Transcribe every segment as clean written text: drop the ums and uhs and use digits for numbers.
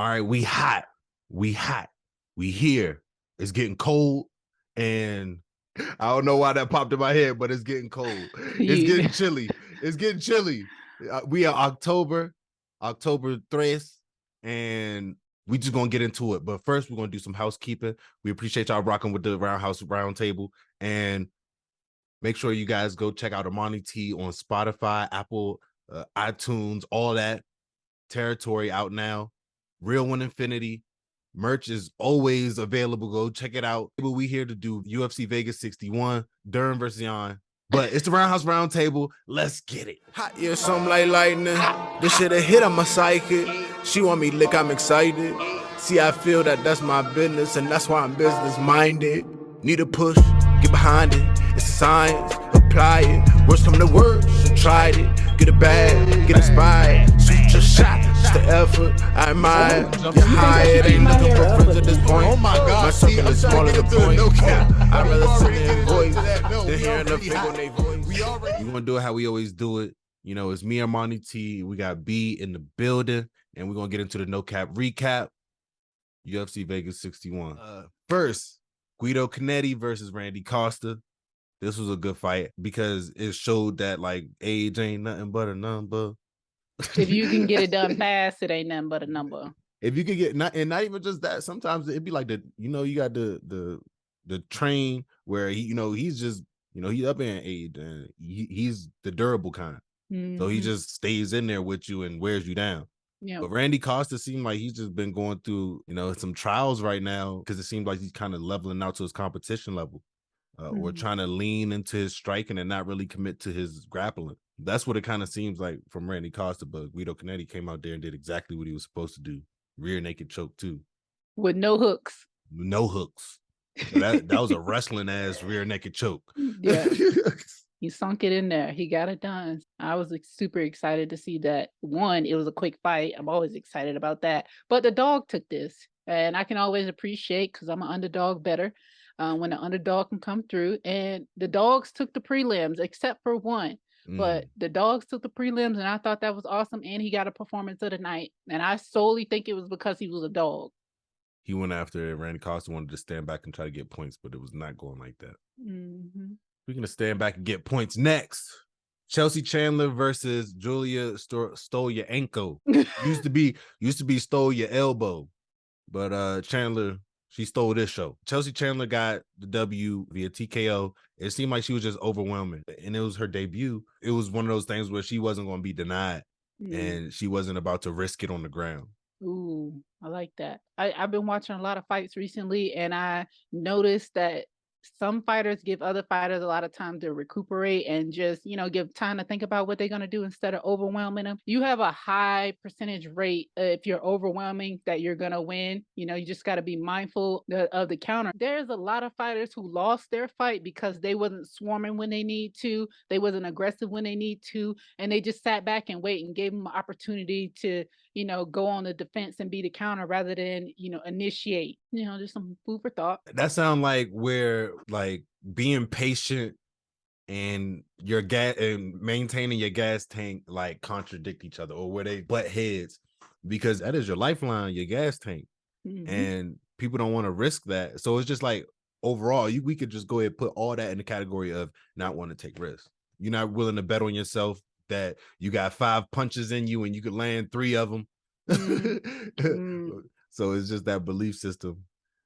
All right, we hot. We here. It's getting cold, and I don't know why that popped in my head, but it's getting cold. It's getting chilly. It's getting chilly. We are October 3, and we just gonna get into it. But first, we're gonna do some housekeeping. We appreciate y'all rocking with the RoundHouse RoundTable, and make sure you guys go check out Armanni T on Spotify, Apple, iTunes, all that territory out now. Real One Infinity. Merch is always available. Go check it out. We here to do UFC Vegas 61, Dern versus Jan. But it's the RoundHouse RoundTable. Let's get it. Hot, yeah, something like lightning. This shit a hit, I'm a psychic. She want me lick, I'm excited. See, I feel that that's my business, and that's why I'm business-minded. Need a push, get behind it. It's a science, apply it. Words come to words, you tried it. Get it bad, get inspired. Shoot your shot, just the effort. I admire. Get high, it ain't looking for friends at this point. Oh my God, my circle is smaller than the point. I'd rather sit in voice than hearing the fake on their voice. We gonna do it how we always do it. You know, it's me, Armanni T. We got B in the building, and we're gonna get into the no cap recap. UFC Vegas 61. First, Guido Canetti versus Randy Costa. This was a good fight because it showed that like age ain't nothing but a number. If you can get it done fast, it ain't nothing but a number. If you can get not even just that, sometimes it'd be like you got the train where he's just he's up in age and he's the durable kind. Mm-hmm. So he just stays in there with you and wears you down. Yeah. But Randy Costa seemed like he's just been going through some trials right now because it seems like he's kind of leveling out to his competition level. Or trying to lean into his striking and not really commit to his grappling. That's what it kind of seems like from Randy Costa, but Guido Canetti came out there and did exactly what he was supposed to do. Rear naked choke too. With no hooks. No hooks. So that was a wrestling ass rear naked choke. Yeah. He sunk it in there. He got it done. I was super excited to see that. One, it was a quick fight. I'm always excited about that. But the dog took this. And I can always appreciate, because I'm an underdog better, when the underdog can come through. And the dogs took the prelims, except for one. But the dogs took the prelims, and I thought that was awesome. And he got a performance of the night. And I solely think it was because he was a dog. He went after it. Randy Costa wanted to stand back and try to get points, but it was not going like that. Mm-hmm. We're going to stand back and get points next. Chelsea Chandler versus Julia Stolyanko. used to be stole your elbow. But Chandler, she stole this show. Chelsea Chandler got the W via TKO. It seemed like she was just overwhelming. And it was her debut. It was one of those things where she wasn't going to be denied. And she wasn't about to risk it on the ground. Ooh, I like that. I've been watching a lot of fights recently, and I noticed that some fighters give other fighters a lot of time to recuperate and just, give time to think about what they're going to do instead of overwhelming them. You have a high percentage rate if you're overwhelming that you're going to win. You just got to be mindful of the counter. There's a lot of fighters who lost their fight because they wasn't swarming when they need to. They wasn't aggressive when they need to. And they just sat back and wait and gave them an opportunity to, go on the defense and be the counter rather than, initiate. Just some food for thought. That sounds like where being patient and your gas and maintaining your gas tank contradict each other, or where they butt heads, because that is your lifeline, your gas tank. And people don't want to risk that. So it's just like overall, we could just go ahead and put all that in the category of not wanting to take risks. You're not willing to bet on yourself that you got 5 punches in you and you could land 3 of them. So it's just that belief system.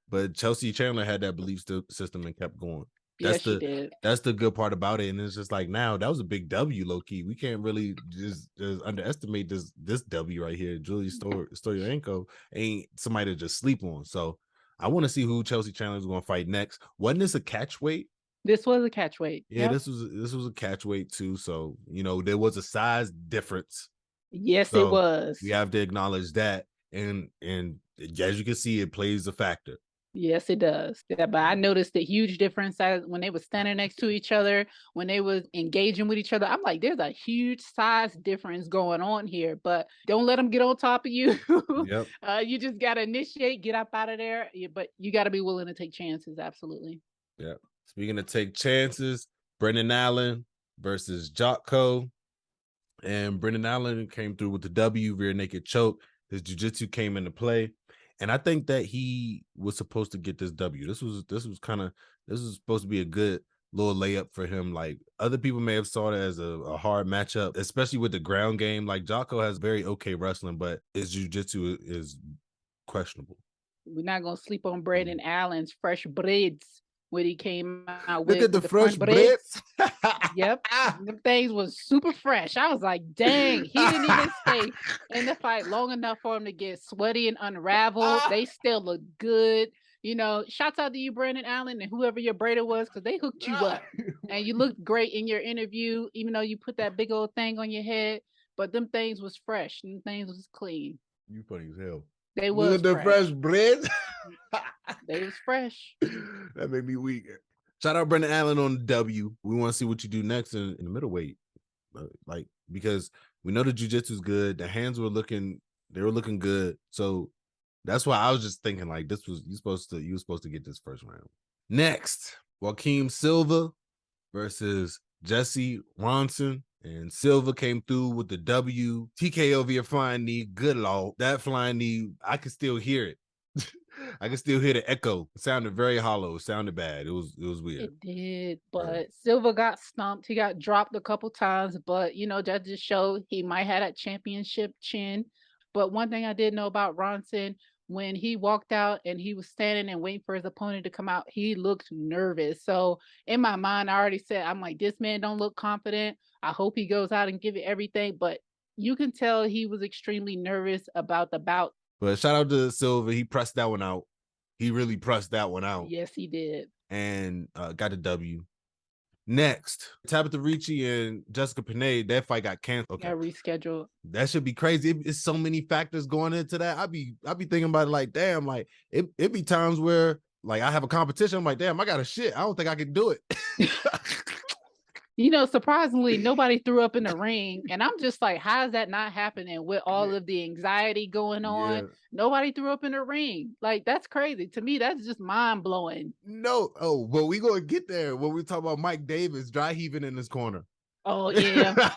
But Chelsea Chandler had that belief system and kept going. That's the good part about it. And it's just like, now that was a big W, low key. We can't really just underestimate this W right here. Julia Stolyanko ain't somebody to just sleep on. So I want to see who Chelsea Chandler is going to fight next. Wasn't this a catch weight? This was a catch weight. Yeah, yep. This was a catch weight too. So, there was a size difference. Yes, so it was. We have to acknowledge that. And as you can see, it plays a factor. Yes, it does. Yeah, but I noticed the huge difference when they were standing next to each other, when they was engaging with each other. I'm like, there's a huge size difference going on here, but don't let them get on top of you. Yep. You just got to initiate, get up out of there. But you got to be willing to take chances. Absolutely. Yeah. Speaking of take chances, Brennan Allen versus Jocko. And Brennan Allen came through with the W, rear naked choke. His jiu-jitsu came into play. And I think that he was supposed to get this W. This was supposed to be a good little layup for him. Like other people may have saw it as a hard matchup, especially with the ground game. Like Jocko has very okay wrestling, but his jiu-jitsu is questionable. We're not gonna sleep on Brennan Allen's fresh braids when he came out with the fresh braids. Yep, them things was super fresh. I was like, dang, he didn't even stay in the fight long enough for him to get sweaty and unraveled. They still look good. You know, shouts out to you, Brennan Allen, and whoever your braider was, because they hooked you up. And you looked great in your interview, even though you put that big old thing on your head. But them things was fresh. Them things was clean. You funny as hell. They was the fresh bread. They was fresh. That made me weak. Shout out Brennan Allen on the W. We want to see what you do next in the middleweight, like because we know the jiu-jitsu is good. The hands were looking good. So that's why I was just thinking like you were supposed to get this first round. Next, Joaquin Silva versus Jesse Ronson. And Silva came through with the W. TKO via flying knee. Good lord. That flying knee, I can still hear it. I can still hear the echo. It sounded very hollow. It sounded bad. It was weird. It did, but Silva got stumped. He got dropped a couple times, but you know, that just showed he might have that championship chin. But one thing I did know about Ronson, when he walked out and he was standing and waiting for his opponent to come out, he looked nervous. So in my mind, I already said, I'm like, this man don't look confident. I hope he goes out and give it everything. But you can tell he was extremely nervous about the bout. But shout out to Silva. He pressed that one out. He really pressed that one out. Yes, he did. And got the W. Next, Tabitha Ricci and Jessica Pineda, that fight got canceled. Got rescheduled. That should be crazy. It's so many factors going into that. I be thinking about it like, damn, like it be times where like I have a competition. I'm like, damn, I got a shit. I don't think I can do it. You know, surprisingly, nobody threw up in the ring. And I'm just like, how is that not happening with all of the anxiety going on? Yeah. Nobody threw up in the ring. Like, that's crazy. To me, that's just mind-blowing. No. Oh, but we going to get there when we talk about Mike Davis dry heaving in his corner. Oh, yeah.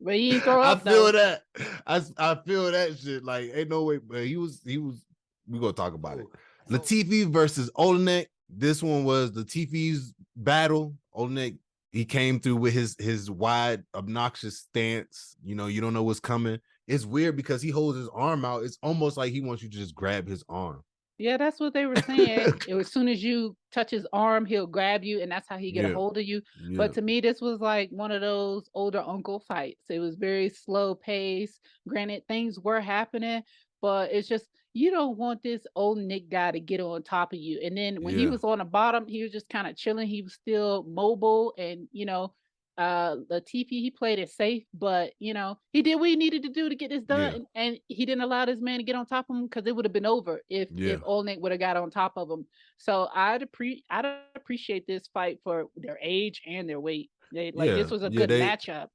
But he didn't throw up, I feel that. I feel that shit. Like, ain't no way. But he was, we going to talk about it. Latifi versus Olenek. This one was Latifi's battle. Olenek, he came through with his wide, obnoxious stance. You know, you don't know what's coming. It's weird because he holds his arm out. It's almost like he wants you to just grab his arm. Yeah, that's what they were saying. As soon as you touch his arm, he'll grab you, and that's how he get a hold of you. Yeah. But to me, this was like one of those older uncle fights. It was very slow pace. Granted, things were happening, but it's just, you don't want this old Nick guy to get on top of you. And then when he was on the bottom, he was just kind of chilling. He was still mobile. And, you know, Latifi, he played it safe, but, you know, he did what he needed to do to get this done. Yeah. And he didn't allow this man to get on top of him because it would have been over if old Nick would have got on top of him. So I'd appreciate this fight for their age and their weight. This was a good matchup.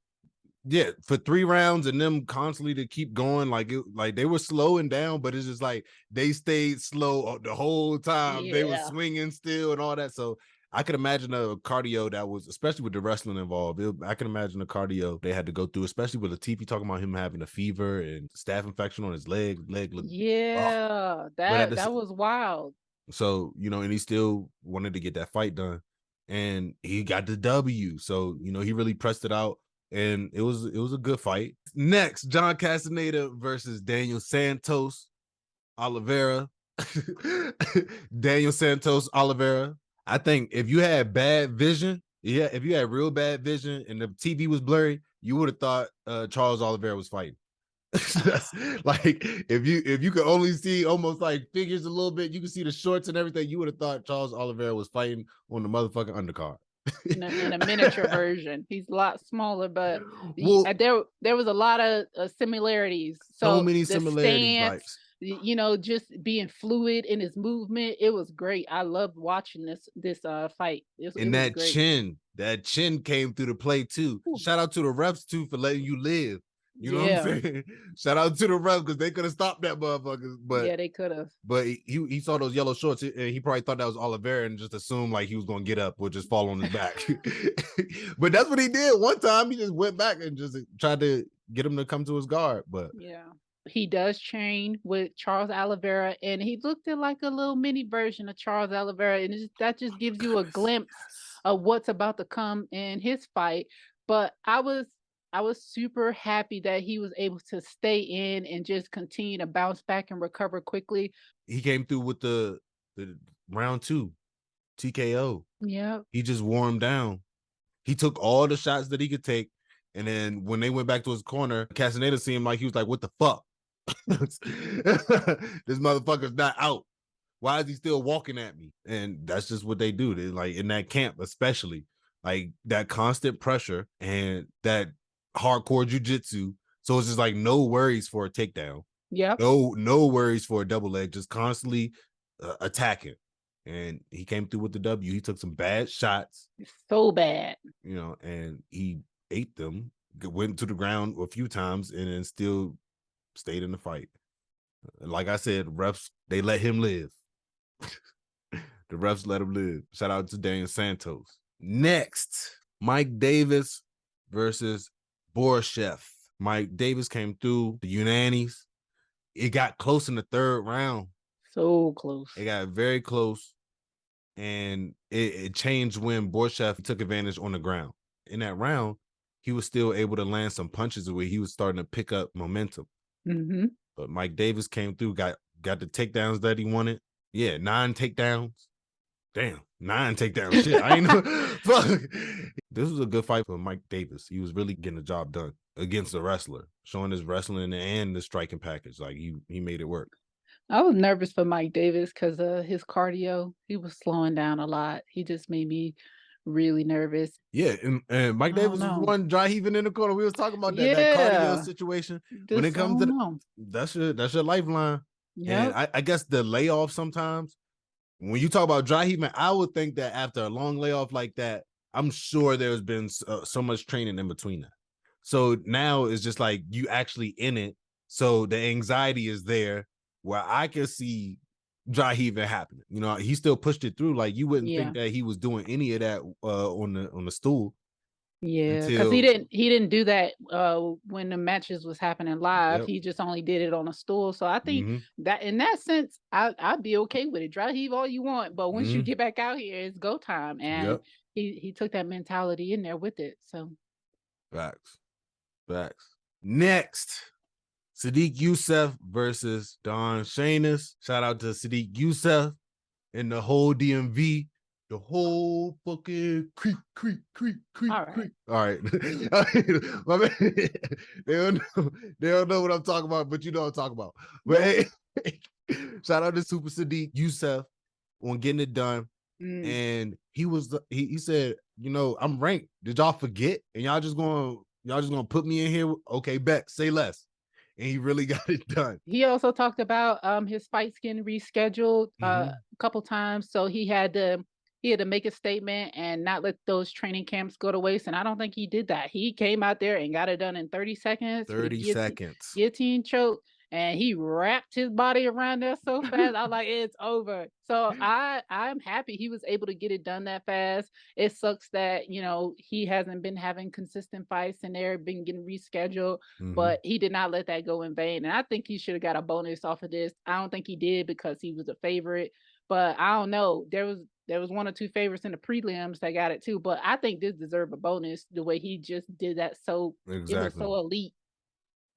Yeah, for 3 rounds and them constantly to keep going, like they were slowing down, but it's just like they stayed slow the whole time. Yeah. They were swinging still and all that. So I could imagine a cardio that was, especially with the wrestling involved. I can imagine a cardio they had to go through, especially with Latifi talking about him having a fever and staph infection on his leg. That was wild. So, you know, and he still wanted to get that fight done, and he got the W. So, you know, he really pressed it out. And it was a good fight. Next, John Castaneda versus Daniel Santos Oliveira. Daniel Santos Oliveira. I think if you had bad vision, if you had real bad vision and the TV was blurry, you would have thought Charles Oliveira was fighting. Like if you could only see almost like figures a little bit, you could see the shorts and everything, you would have thought Charles Oliveira was fighting on the motherfucking undercard. in a miniature version. He's a lot smaller, but there was a lot of similarities. So many similarities. Stance, you know, just being fluid in his movement. It was great. I loved watching this fight. That chin came through the play too. Ooh. Shout out to the refs too for letting you live. You know what I'm saying? Shout out to the refs because they could have stopped that motherfucker. But yeah, they could have. But he saw those yellow shorts and he probably thought that was Oliveira and just assumed like he was gonna get up or just fall on his back. But that's what he did. One time he just went back and just tried to get him to come to his guard. But he does train with Charles Oliveira, and he looked at like a little mini version of Charles Oliveira, and that just gives you a glimpse of what's about to come in his fight. But I was super happy that he was able to stay in and just continue to bounce back and recover quickly. He came through with the round 2 TKO. Yeah. He just wore him down. He took all the shots that he could take. And then when they went back to his corner, Castaneda seemed like he was like, what the fuck? This motherfucker's not out. Why is he still walking at me? And that's just what they do. They like in that camp, especially like that constant pressure and that hardcore jujitsu. So it's just like no worries for a takedown. Yeah. No worries for a double leg, just constantly attacking. And he came through with the W. He took some bad shots. So bad. You know, and he ate them, went to the ground a few times, and then still stayed in the fight. Like I said, refs, they let him live. The refs let him live. Shout out to Daniel Santos. Next, Mike Davis versus Borash. Mike Davis came through the unanimous. It got close in the 3rd round. So close. It got very close. And it changed when Borash took advantage on the ground. In that round, he was still able to land some punches where he was starting to pick up momentum. Mm-hmm. But Mike Davis came through, got the takedowns that he wanted. Yeah, 9 takedowns. Damn, 9 takedowns. Shit, I ain't know. Fuck. This was a good fight for Mike Davis. He was really getting the job done against a wrestler, showing his wrestling and the striking package. Like he made it work. I was nervous for Mike Davis because of his cardio. He was slowing down a lot. He just made me really nervous. Yeah, and Mike Davis was one dry heaving in the corner. We was talking about that cardio situation. When it comes to that's your lifeline. Yeah, and I guess the layoff sometimes. When you talk about dry heaving, I would think that after a long layoff like that, I'm sure there's been so much training in between that. So now it's just like you actually in it. So the anxiety is there where I can see dry heaving happening. You know, he still pushed it through. Like you wouldn't think that he was doing any of that on the stool. Yeah, because he didn't do that when the matches was happening live. Yep. He just only did it on a stool. So I think that in that sense, I'd be okay with it. Dry heave all you want, but once you get back out here, it's go time. And he took that mentality in there with it. So facts. Next, Sadiq Youssef versus Don Shanis. Shout out to Sadiq Youssef and the whole DMV. The whole fucking creek. All right. My man, they don't know what I'm talking about, but you know what I'm talking about. But hey, shout out to Super Sadiq Youssef on getting it done. And he said, you know, I'm ranked. Did y'all forget? And y'all just gonna put me in here? Okay, bet. Say less. And he really got it done. He also talked about his fights getting rescheduled a couple times. So he had to make a statement and not let those training camps go to waste. And I don't think he did that. He came out there and got it done in 30 seconds. 30 seconds. Guillotine choke. And he wrapped his body around there so fast. I was like, it's over. So I'm happy he was able to get it done that fast. It sucks that, you know, he hasn't been having consistent fights and they're been getting rescheduled, but he did not let that go in vain. And I think he should have got a bonus off of this. I don't think he did because he was a favorite, but I don't know. There was 1 or 2 favorites in the prelims that got it too, but I think this deserved a bonus the way he just did that. So it was so elite.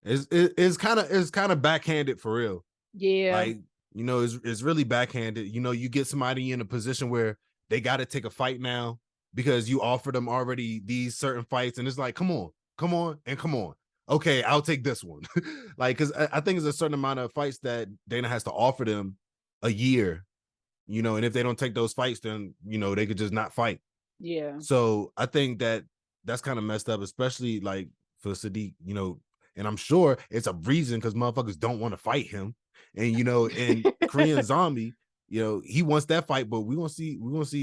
It's kind of backhanded for real. Yeah. Like, you know, it's really backhanded. You know, you get somebody in a position where they got to take a fight now because you offered them already these certain fights. And it's like, come on. Okay, I'll take this one. Like, because I think there's a certain amount of fights that Dana has to offer them a year, you know, and if they don't take those fights, then, you know, they could just not fight. Yeah. So I think that's kind of messed up, especially like for Sadiq, you know. And I'm sure it's a reason because motherfuckers don't want to fight him. And, you know, and Korean Zombie, you know, he wants that fight, but we're gonna see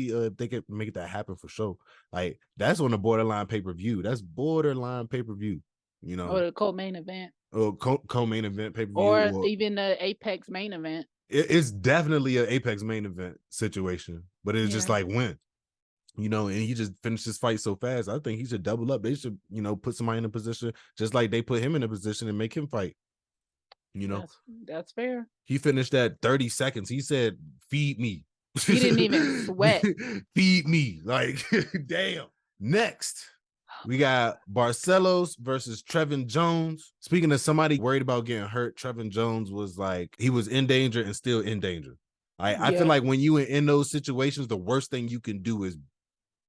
if they can make that happen for sure. Like, that's on the borderline pay-per-view. That's borderline pay-per-view, you know. Or the co-main event. Or co-main event pay-per-view. Or even the Apex main event. It's definitely an Apex main event situation, but it's just like when. You know, and he just finished his fight so fast. I think he should double up. They should, you know, put somebody in a position just like they put him in a position and make him fight. You know, that's fair. He finished at 30 seconds. He said, "Feed me." He didn't even sweat. Feed me. Like, damn. Next, we got Barcelos versus Trevin Jones. Speaking of somebody worried about getting hurt, Trevin Jones was like, he was in danger and still in danger. I feel like when you are in those situations, the worst thing you can do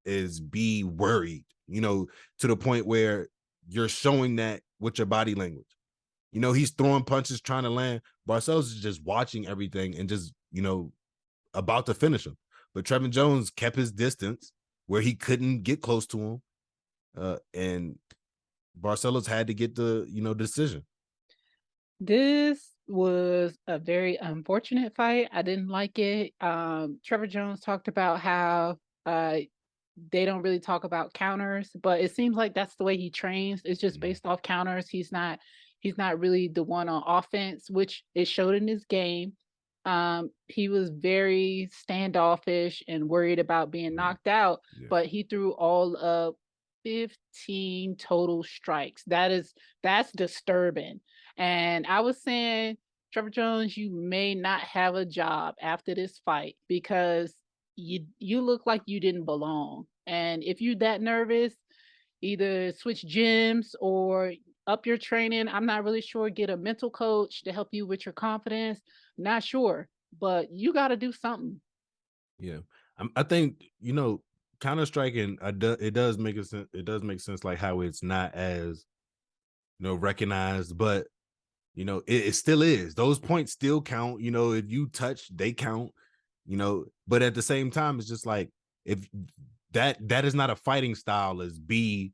is be worried, you know, to the point where you're showing that with your body language. You know, he's throwing punches, trying to land. Barcelos is just watching everything and just, you know, about to finish him. But Trevin Jones kept his distance where he couldn't get close to him. And Barcelos had to get the, you know, decision. This was a very unfortunate fight. I didn't like it. Trevor Jones talked about how they don't really talk about counters, but it seems like that's the way he trains. It's just based off counters. He's not really the one on offense, which it showed in his game. He was very standoffish and worried about being knocked out, but he threw all of 15 total strikes. That's disturbing. And I was saying, Trevor Jones, you may not have a job after this fight because you look like you didn't belong. And if you're that nervous, either switch gyms or up your training. I'm not really sure. Get a mental coach to help you with your confidence. Not sure, but you got to do something. Yeah, I think, you know, counter striking. It does make sense. It does make sense, like how it's not as, you know, recognized, but you know, it still is. Those points still count. You know, if you touch, they count. You know, but at the same time, it's just like, if that is not a fighting style, as be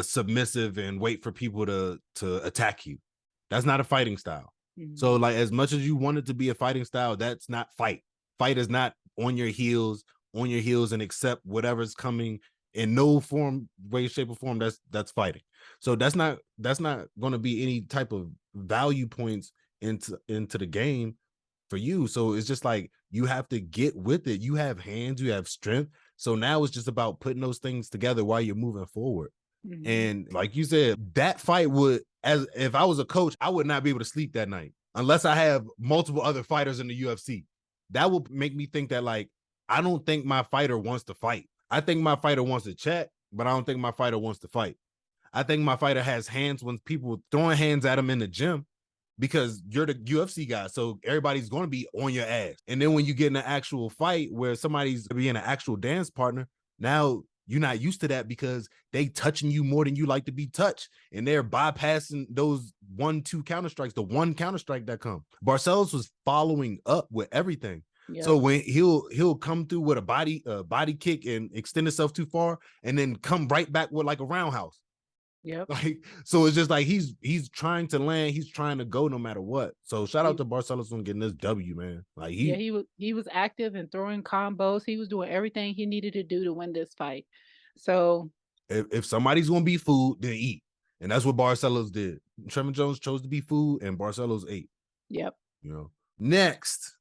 submissive and wait for people to attack you. That's not a fighting style. So like, as much as you want it to be a fighting style, that's not fight. Fight is not on your heels and accept whatever's coming in no form, way, shape, or form. That's fighting. So that's not going to be any type of value points into the game for you. So it's just like, you have to get with it. You have hands, you have strength. So now it's just about putting those things together while you're moving forward. And like you said, that fight would, as if I was a coach, I would not be able to sleep that night unless I have multiple other fighters in the UFC. That would make me think that, like, I don't think my fighter wants to fight. I think my fighter wants to chat, but I don't think my fighter wants to fight. I think my fighter has hands when people throwing hands at him in the gym, because you're the UFC guy. So everybody's going to be on your ass. And then when you get in an actual fight where somebody's being an actual dance partner, now you're not used to that because they touching you more than you like to be touched. And they're bypassing those 1-2 counter strikes, the one counter strike that come. Barcelos was following up with everything. Yep. So when he'll come through with a body kick and extend himself too far and then come right back with like a roundhouse. Yep. Like, so it's just like he's trying to land, he's trying to go no matter what. So shout out to Barcelos on getting this W, man. Like he was active and throwing combos. He was doing everything he needed to do to win this fight. So if somebody's gonna be food, then eat. And that's what Barcelos did. Trevin Jones chose to be food and Barcelos ate. Yep. You know. Next,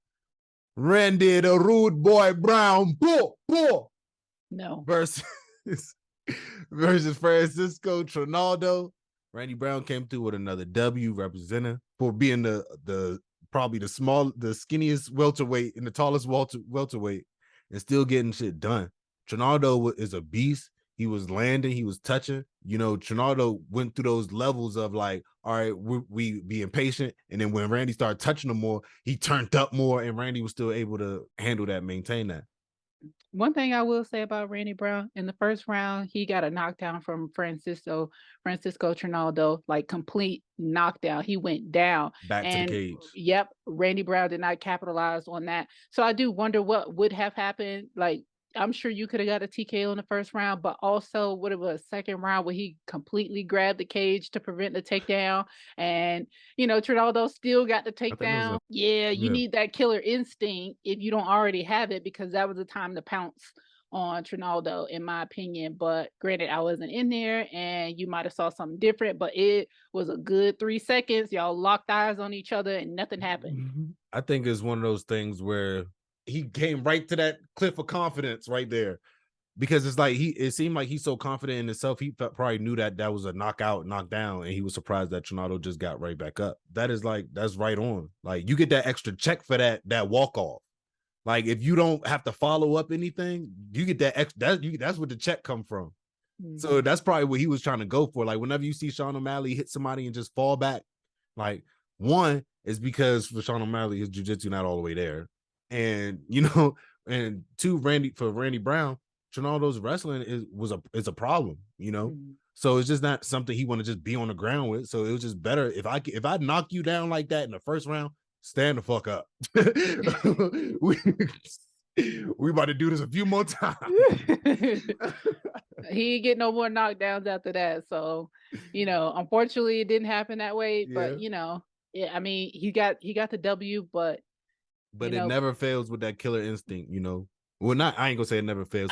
Randy the Rude Boy Brown no versus Francisco Trinaldo. Randy Brown came through with another W, representing for being the probably the skinniest welterweight and the tallest welterweight, and still getting shit done. Trinaldo is a beast. He was landing, he was touching. You know, Trinaldo went through those levels of like, all right, we be impatient, and then when Randy started touching him more, he turned up more, and Randy was still able to handle that, maintain that. One thing I will say about Randy Brown, in the first round, he got a knockdown from Francisco Trinaldo, like complete knockdown. He went down. Back to the cage. Yep, Randy Brown did not capitalize on that. So I do wonder what would have happened. Like, I'm sure you could have got a TKO in the first round, but also what it was second round where he completely grabbed the cage to prevent the takedown. And, you know, Trinaldo still got the takedown. You need that killer instinct if you don't already have it, because that was the time to pounce on Trinaldo, in my opinion. But granted, I wasn't in there and you might have saw something different, but it was a good 3 seconds. Y'all locked eyes on each other and nothing happened. I think it's one of those things where he came right to that cliff of confidence right there. because it's like it seemed like he's so confident in himself. He probably knew that was a knockdown, and he was surprised that Trinaldo just got right back up. That's right on. Like, you get that extra check for that walk off. Like, if you don't have to follow up anything, you get that that's what the check come from. Mm-hmm. So that's probably what he was trying to go for. Like, whenever you see Sean O'Malley hit somebody and just fall back, like, one is because for Sean O'Malley, his jiu-jitsu not all the way there. And, and two, for Randy Brown, Trinaldo's wrestling is a problem, Mm-hmm. So it's just not something he want to just be on the ground with. So it was just better if I knock you down like that in the first round, stand the fuck up. we about to do this a few more times. He ain't get no more knockdowns after that. So, unfortunately it didn't happen that way. Yeah. But I mean, he got the W, but it never fails with that killer instinct, Well, I ain't gonna say it never fails.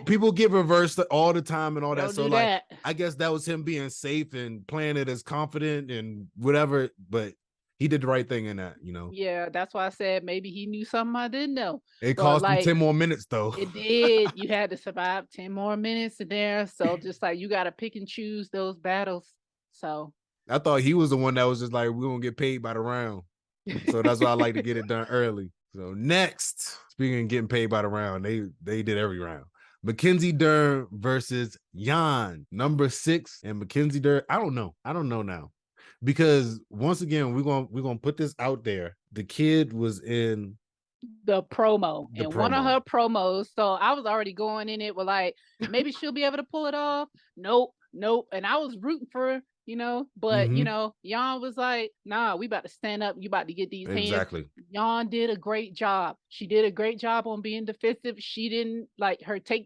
People get reversed all the time and all that. So like, I guess that was him being safe and playing it as confident and whatever, but he did the right thing in that, Yeah, that's why I said maybe he knew something I didn't know. It cost him 10 more minutes though. It did. You had to survive 10 more minutes in there. So just like, you got to pick and choose those battles. So I thought he was the one that was just like, we're gonna get paid by the round. So that's why I like to get it done early. So next, speaking of getting paid by the round, they did every round. Mackenzie Dern versus Jan, number 6, and Mackenzie Dern. I don't know now, because once again we're gonna put this out there. The kid was in the promo. One of her promos. So I was already going in it with like, maybe she'll be able to pull it off. Nope. And I was rooting for her. But Jan was like, nah, we about to stand up. You about to get these hands. Exactly. Jan did a great job. She did a great job on being defensive. She didn't like her defense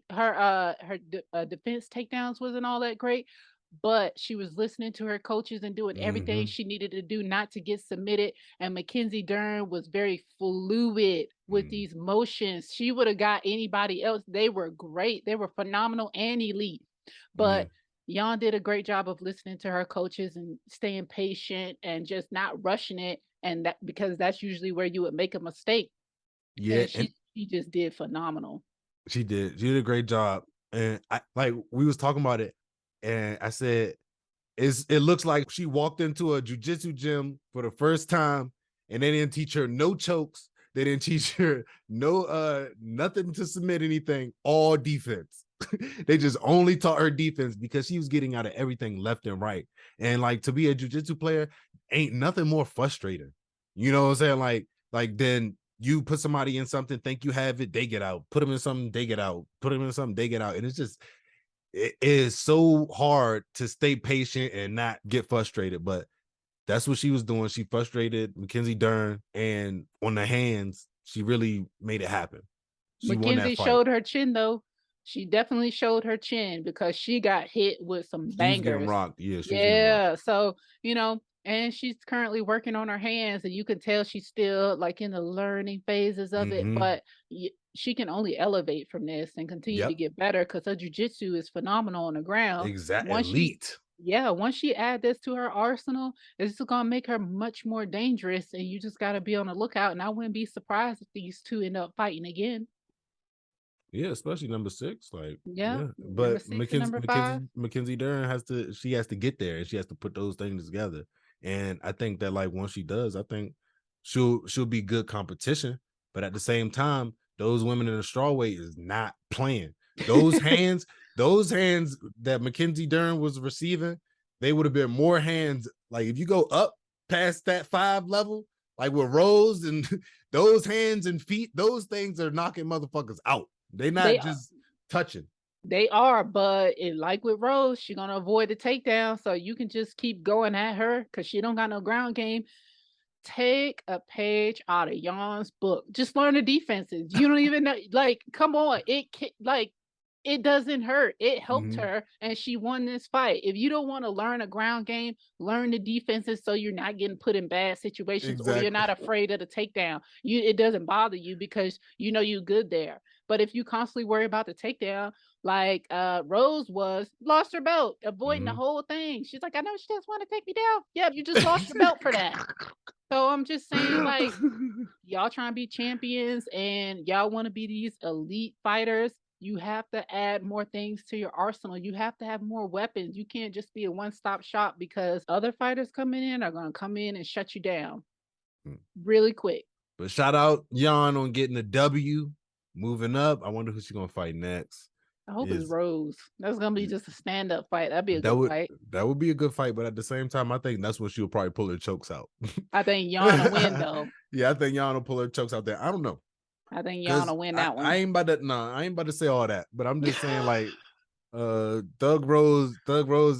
takedowns wasn't all that great, but she was listening to her coaches and doing everything she needed to do not to get submitted. And Mackenzie Dern was very fluid with these motions. She would have got anybody else. They were great. They were phenomenal and elite, but Jan did a great job of listening to her coaches and staying patient and just not rushing it. And that, because that's usually where you would make a mistake. Yeah. And she just did phenomenal. She did a great job. And we was talking about it, and I said, it looks like she walked into a jiu-jitsu gym for the first time, and they didn't teach her no chokes. They didn't teach her nothing to submit anything, all defense. They just only taught her defense because she was getting out of everything left and right. And like, to be a jiu-jitsu player ain't nothing more frustrating. You know what I'm saying? Like then you put somebody in something, think you have it, they get out. Put them in something, they get out. Put them in something, they get out. And it is so hard to stay patient and not get frustrated. But that's what she was doing. She frustrated Mackenzie Dern, and on the hands, she really made it happen. Mackenzie showed her chin though. She definitely showed her chin because she got hit with some bangers. She was getting rocked. Yeah. So, and she's currently working on her hands, and you can tell she's still like in the learning phases of it, but she can only elevate from this and continue to get better because her jiu-jitsu is phenomenal on the ground. Exactly. Elite. Once she add this to her arsenal, it's going to make her much more dangerous, and you just got to be on the lotoout. And I wouldn't be surprised if these two end up fighting again. Yeah, especially number 6. But Mackenzie Dern has to get there, and she has to put those things together. And I think that once she does, I think she'll be good competition. But at the same time, those women in the strawweight is not playing. Those hands that Mackenzie Dern was receiving, they would have been more hands. Like, if you go up past that 5 level, like with Rose, and those hands and feet, those things are knocking motherfuckers out. They're not just touching. They are, but like with Rose, she's gonna avoid the takedown, so you can just keep going at her because she don't got no ground game. Take a page out of Jan's book. Just learn the defenses. You don't even know. Like, come on, it doesn't hurt. It helped her, and she won this fight. If you don't want to learn a ground game, learn the defenses so you're not getting put in bad situations, or you're not afraid of the takedown. It doesn't bother you because you're good there. But if you constantly worry about the takedown, like Rose lost her belt, avoiding the whole thing. She's like, I know she just want to take me down. Yeah, you just lost your belt for that. So I'm just saying, like, y'all trying to be champions and y'all want to be these elite fighters. You have to add more things to your arsenal. You have to have more weapons. You can't just be a one-stop shop because other fighters coming in are going to come in and shut you down really quick. But shout out Jan on getting a W, moving up. I wonder who she's going to fight next. I hope it's Rose. That's gonna be just a stand-up fight. That'd be a good fight. That would be a good fight, but at the same time, I think that's when she'll probably pull her chokes out. I think Jan will win though. Yeah, I think Jan will pull her chokes out there. I don't know. I think Jan will win that one. I ain't about to say all that, but I'm just saying like Thug Rose,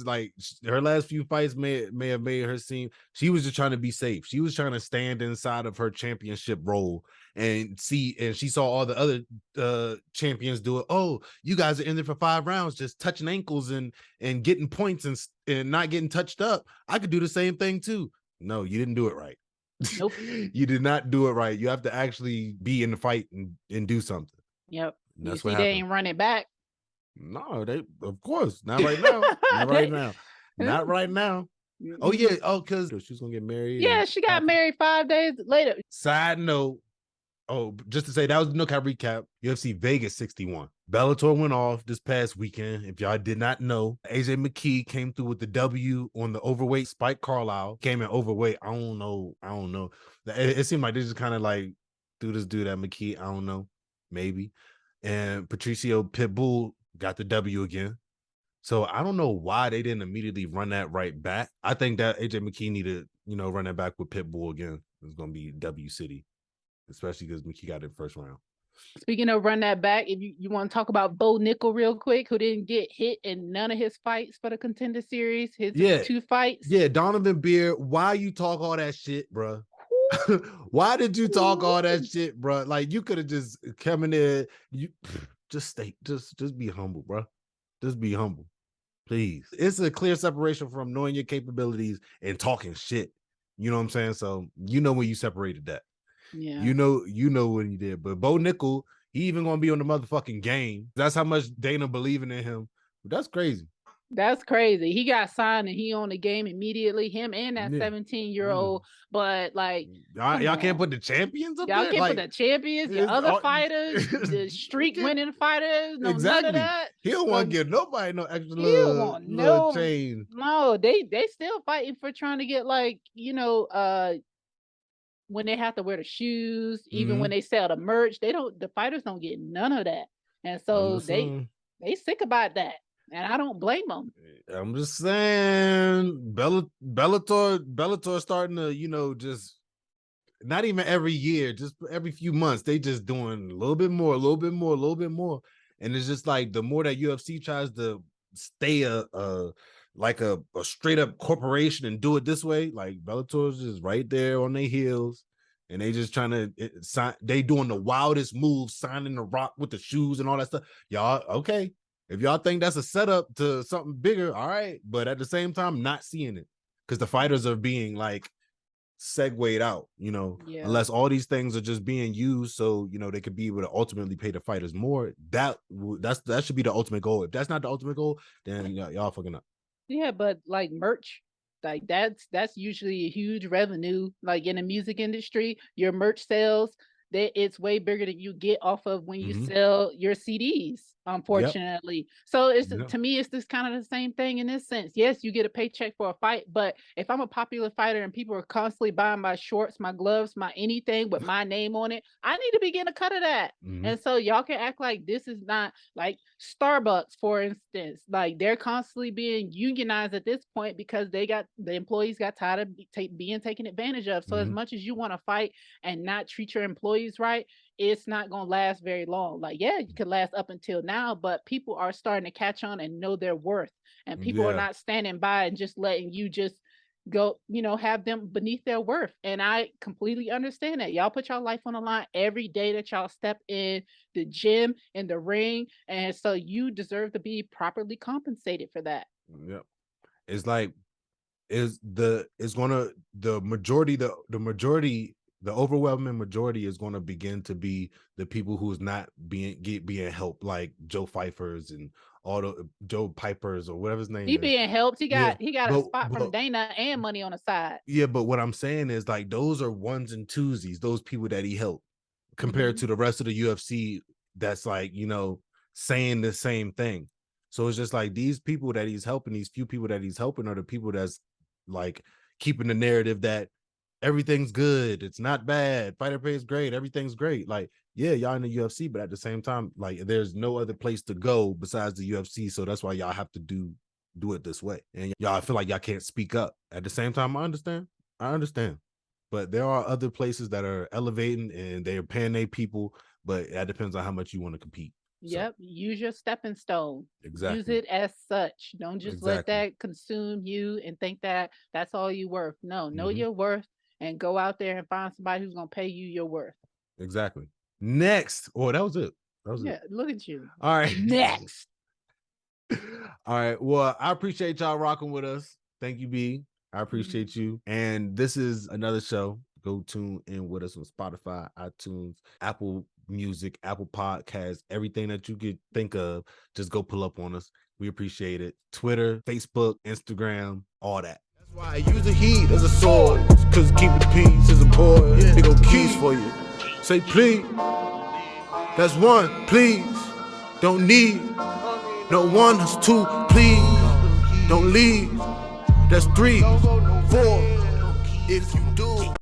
like her last few fights may have made her seem she was just trying to be safe. She was trying to stand inside of her championship role and she saw all the other champions do it. Oh, you guys are in there for 5 rounds, just touching ankles and getting points and not getting touched up. I could do the same thing too. No, you didn't do it right. Nope. You did not do it right. You have to actually be in the fight and do something. Yep. You see, they ain't running back. No, they of course not right now. Not right now. Not right now. Oh yeah. Oh, because she's gonna get married. Yeah, she got married 5 days later. Side note. Oh, just to say that was no cap recap. UFC Vegas 61. Bellator went off this past weekend. If y'all did not know, AJ McKee came through with the W on the overweight Spike Carlisle. Came in overweight. I don't know. It seemed like they just kind of like threw this dude at McKee. I don't know. Maybe. And Patricio Pitbull got the W again. So I don't know why they didn't immediately run that right back. I think that AJ McKee needed, run that back with Pitbull again. It's going to be W City. Especially because McKee got it first round. Speaking of run that back, if you want to talk about Bo Nickel real quick, who didn't get hit in none of his fights for the Contender Series, his 2 fights. Yeah, Donovan Beard, why you talk all that shit, bro? Why did you talk all that shit, bro? Like you could have just come in there, just be humble, bro. Just be humble, please. It's a clear separation from knowing your capabilities and talking shit. You know what I'm saying? So when you separated that. Yeah. You know what he did. But Bo Nickel, he even gonna be on the motherfucking game. That's how much Dana believing in him. That's crazy. That's crazy. He got signed and he on the game immediately. Him and that 17-year-old. But like y'all can't put the champions up there. Y'all can't put the champions, your other fighters, the streak winning fighters. No, exactly. None of that. He don't want to give nobody no extra little change. No, they still fighting for trying to get when they have to wear the shoes, even when they sell the merch, the fighters don't get none of that. And so they sick about that. And I don't blame them. I'm just saying Bellator starting to, just not even every year, just every few months, they just doing a little bit more. And it's just like the more that UFC tries to stay like a straight up corporation and do it this way, like Bellator's just right there on their heels, and they just trying to sign. They doing the wildest moves, signing the Rock with the shoes and all that stuff. Y'all okay? If y'all think that's a setup to something bigger, all right. But at the same time, not seeing it because the fighters are being like segued out, unless all these things are just being used so they could be able to ultimately pay the fighters more. That should be the ultimate goal. If that's not the ultimate goal, then y'all fucking up. Yeah, but like merch, like that's usually a huge revenue. Like in the music industry, your merch sales, it's way bigger than you get off of when you sell your CDs. Unfortunately. Yep. So to me, it's just kind of the same thing in this sense. Yes, you get a paycheck for a fight, but if I'm a popular fighter and people are constantly buying my shorts, my gloves, my anything with my name on it, I need to be getting a cut of that. And so y'all can act like this is not like Starbucks, for instance, like they're constantly being unionized at this point because the employees got tired of being taken advantage of. So as much as you want to fight and not treat your employees right, it's not going to last very long. Like, yeah, you could last up until now, but people are starting to catch on and know their worth. And people are not standing by and just letting you just go, have them beneath their worth. And I completely understand that. Y'all put your life on the line every day that y'all step in the gym, in the ring. And so you deserve to be properly compensated for that. Yep. It's like, the overwhelming majority is going to begin to be the people who's not being helped, like Joe Pfeiffer's and all the Joe Pipers or whatever his name is. Being helped. He got a spot from Dana and money on the side. Yeah, but what I'm saying is like those are ones and twosies, those people that he helped compared to the rest of the UFC that's like, saying the same thing. So it's just like these people that he's helping, these few people that he's helping are the people that's like keeping the narrative that everything's good, it's not bad, fighter pay is great, everything's great. Like, yeah, y'all in the UFC, but at the same time, like there's no other place to go besides the UFC. So that's why y'all have to do it this way. And y'all feel like y'all can't speak up. At the same time, I understand. But there are other places that are elevating and they're paying their people, but that depends on how much you want to compete. Yep. So, use your stepping stone. Exactly. Use it as such. Don't just let that consume you and think that that's all you're worth. No, know your worth and go out there and find somebody who's going to pay you your worth. Exactly. Next. Oh, that was it. Look at you. All right. Next. All right. Well, I appreciate y'all rocking with us. Thank you, B. I appreciate you. And this is another show. Go tune in with us on Spotify, iTunes, Apple Music, Apple Podcasts, everything that you could think of. Just go pull up on us. We appreciate it. Twitter, Facebook, Instagram, all that. That's why I use the heat as a sword. Cause keep the peace as a boy. Big old keys for you. Say please. That's one, please. Don't need. No one, that's two, please. Don't leave. That's 3, 4. If you do.